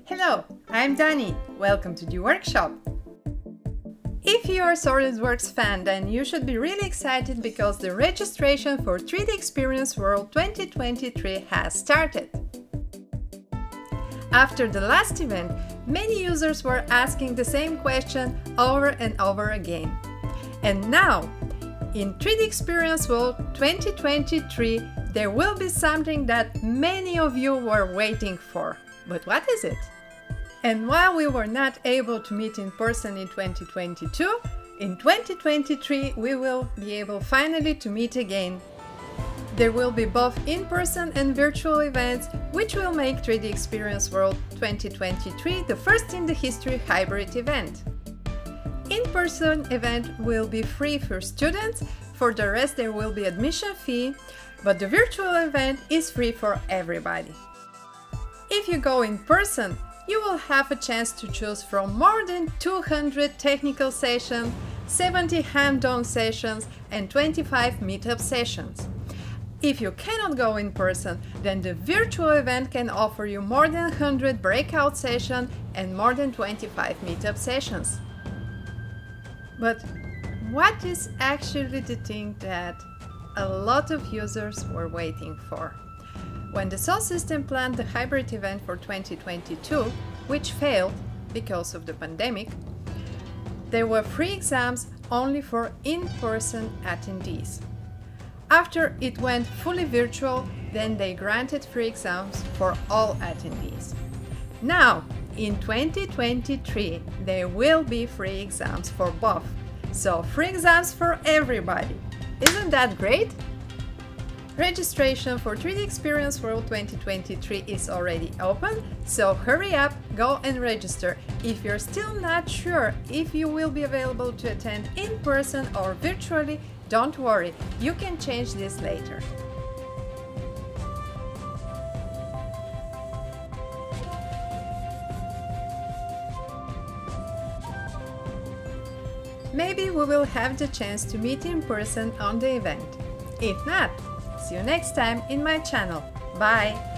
Hello, I'm Dani. Welcome to the workshop. If you're a SolidWorks fan, then you should be really excited because the registration for 3D Experience World 2023 has started. After the last event, many users were asking the same question over and over again. And now, in 3D Experience World 2023, there will be something that many of you were waiting for. But what is it? And while we were not able to meet in person in 2022, in 2023 we will be able finally to meet again. There will be both in-person and virtual events, which will make 3D Experience World 2023 the first in the history hybrid event. In-person event will be free for students, for the rest there will be admission fee, but the virtual event is free for everybody. If you go in person, you will have a chance to choose from more than 200 technical sessions, 70 hands-on sessions, and 25 meetup sessions. If you cannot go in person, then the virtual event can offer you more than 100 breakout sessions and more than 25 meetup sessions. But what is actually the thing that a lot of users were waiting for? When the Sol system planned the hybrid event for 2022, which failed because of the pandemic, there were free exams only for in-person attendees. After it went fully virtual, then they granted free exams for all attendees. Now, in 2023, there will be free exams for both. So, free exams for everybody. Isn't that great? Registration for 3D Experience World 2023 is already open, so hurry up, go and register. If you're still not sure if you will be available to attend in person or virtually, don't worry, you can change this later. Maybe we will have the chance to meet in person on the event. If not, see you next time in my channel. Bye!